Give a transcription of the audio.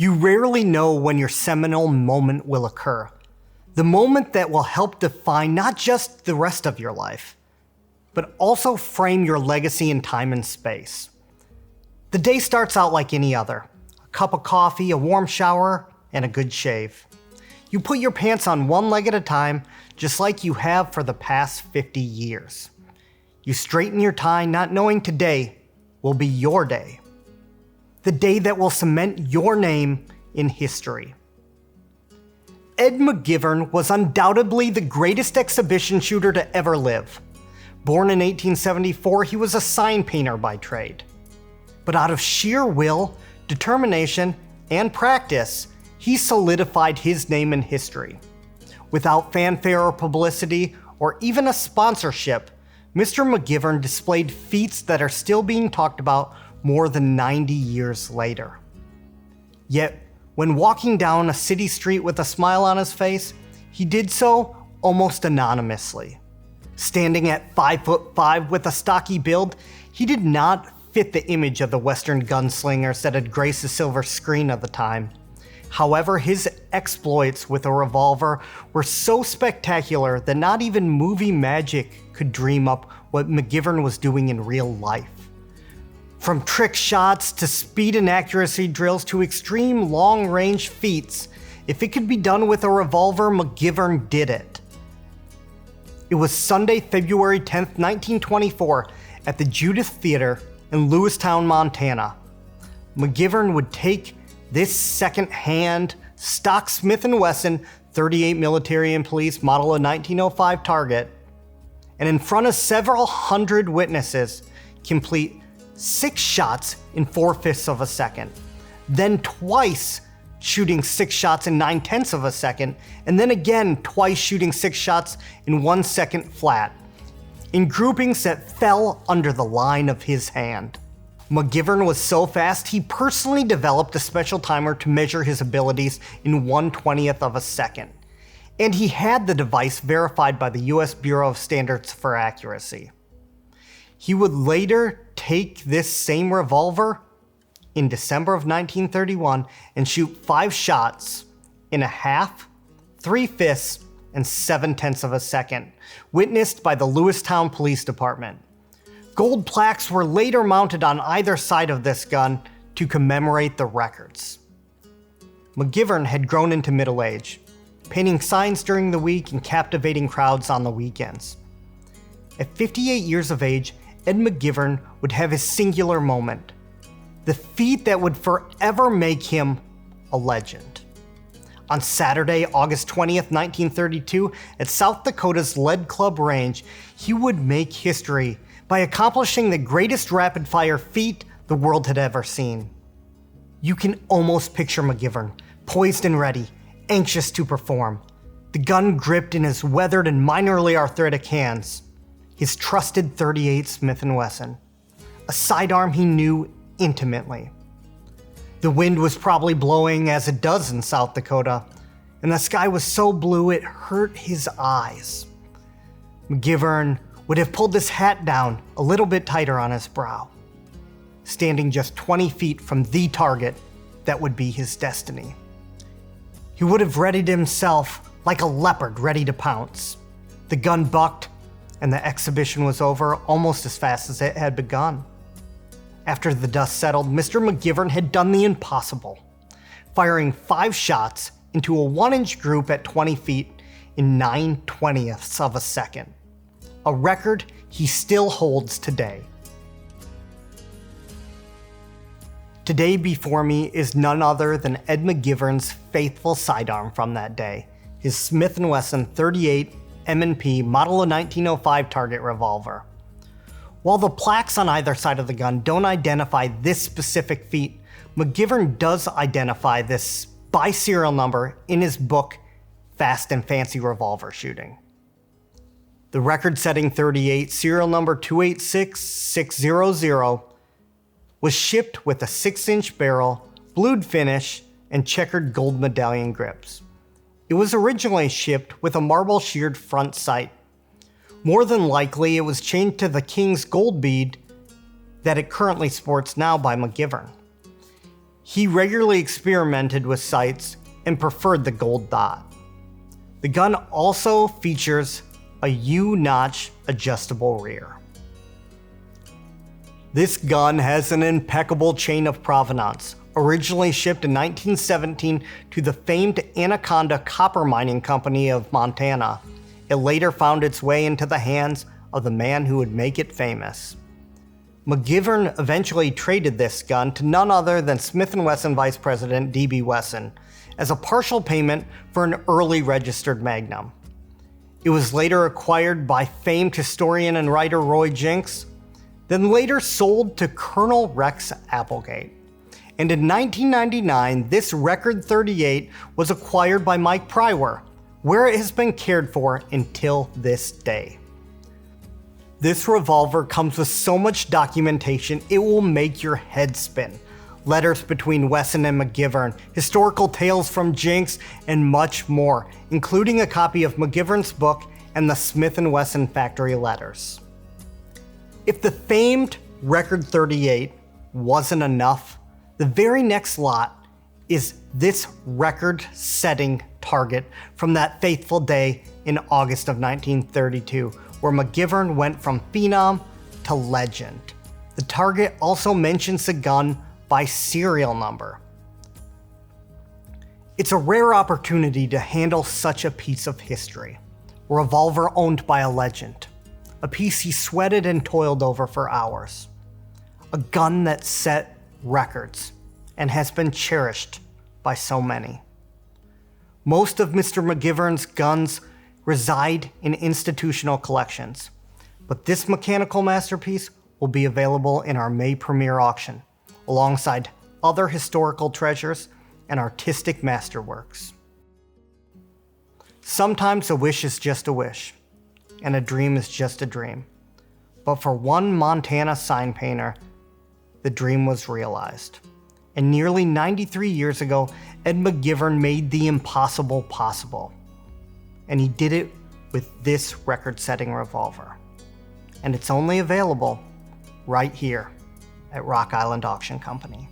You rarely know when your seminal moment will occur. The moment that will help define not just the rest of your life, but also frame your legacy in time and space. The day starts out like any other. A cup of coffee, a warm shower, and a good shave. You put your pants on one leg at a time, just like you have for the past 50 years. You straighten your tie, not knowing today will be your day. The day that will cement your name in history. Ed McGivern was undoubtedly the greatest exhibition shooter to ever live. Born in 1874, he was a sign painter by trade. But out of sheer will, determination, and practice, he solidified his name in history. Without fanfare or publicity, or even a sponsorship, Mr. McGivern displayed feats that are still being talked about more than 90 years later. Yet, when walking down a city street with a smile on his face, he did so almost anonymously. Standing at 5'5" with a stocky build, he did not fit the image of the Western gunslingers that had graced the silver screen of the time. However, his exploits with a revolver were so spectacular that not even movie magic could dream up what McGivern was doing in real life. From trick shots to speed and accuracy drills to extreme long-range feats, if it could be done with a revolver, McGivern did it. It was Sunday, February 10th, 1924, at the Judith Theater in Lewistown, Montana. McGivern would take this second-hand stock Smith Wesson 38 Military and Police Model of 1905 target, and in front of several hundred witnesses, complete 6 shots in 4/5 of a second, then twice shooting 6 shots in 9/10 of a second, and then again twice shooting 6 shots in 1 second flat, in groupings that fell under the line of his hand. McGivern was so fast, he personally developed a special timer to measure his abilities in 1/20th of a second, and he had the device verified by the US Bureau of Standards for Accuracy. He would later take this same revolver in December of 1931 and shoot 5 shots in a half, 3/5, and 7/10 of a second, witnessed by the Lewistown Police Department. Gold plaques were later mounted on either side of this gun to commemorate the records. McGivern had grown into middle age, painting signs during the week and captivating crowds on the weekends. At 58 years of age, Ed McGivern would have his singular moment, the feat that would forever make him a legend. On Saturday, August 20th, 1932, at South Dakota's Lead Club Range, he would make history by accomplishing the greatest rapid-fire feat the world had ever seen. You can almost picture McGivern, poised and ready, anxious to perform, the gun gripped in his weathered and minorly arthritic hands, his trusted .38 Smith & Wesson, a sidearm he knew intimately. The wind was probably blowing as it does in South Dakota, and the sky was so blue it hurt his eyes. McGivern would have pulled his hat down a little bit tighter on his brow, standing just 20 feet from the target that would be his destiny. He would have readied himself like a leopard ready to pounce. The gun bucked, and the exhibition was over almost as fast as it had begun. After the dust settled, Mr. McGivern had done the impossible, firing 5 shots into a 1-inch group at 20 feet in 9/20ths of a second, a record he still holds today. Today before me is none other than Ed McGivern's faithful sidearm from that day, his Smith & Wesson 38 M&P Model of 1905 target revolver. While the plaques on either side of the gun don't identify this specific feat, McGivern does identify this by serial number in his book, Fast and Fancy Revolver Shooting. The record-setting .38, serial number 286600, was shipped with a 6-inch barrel, blued finish, and checkered gold medallion grips. It was originally shipped with a marble sheared front sight. More than likely, it was changed to the King's gold bead that it currently sports now by McGivern. He regularly experimented with sights and preferred the gold dot. The gun also features a U-notch adjustable rear. This gun has an impeccable chain of provenance. Originally shipped in 1917 to the famed Anaconda Copper Mining Company of Montana, it later found its way into the hands of the man who would make it famous. McGivern eventually traded this gun to none other than Smith Wesson Vice President D.B. Wesson as a partial payment for an early registered Magnum. It was later acquired by famed historian and writer Roy Jenks, then later sold to Colonel Rex Applegate. And in 1999, this record 38 was acquired by Mike Pryor, where it has been cared for until this day. This revolver comes with so much documentation it will make your head spin. Letters between Wesson and McGivern, historical tales from Jenks, and much more, including a copy of McGivern's book and the Smith & Wesson factory letters. If the famed record 38 wasn't enough, the very next lot is this record-setting target from that fateful day in August of 1932, where McGivern went from phenom to legend. The target also mentions the gun by serial number. It's a rare opportunity to handle such a piece of history. A revolver owned by a legend. A piece he sweated and toiled over for hours. A gun that set records and has been cherished by so many. Most of Mr. McGivern's guns reside in institutional collections, but this mechanical masterpiece will be available in our May premiere auction, alongside other historical treasures and artistic masterworks. Sometimes a wish is just a wish, and a dream is just a dream. But for one Montana sign painter, the dream was realized. And nearly 93 years ago, Ed McGivern made the impossible possible. And he did it with this record-setting revolver. And it's only available right here at Rock Island Auction Company.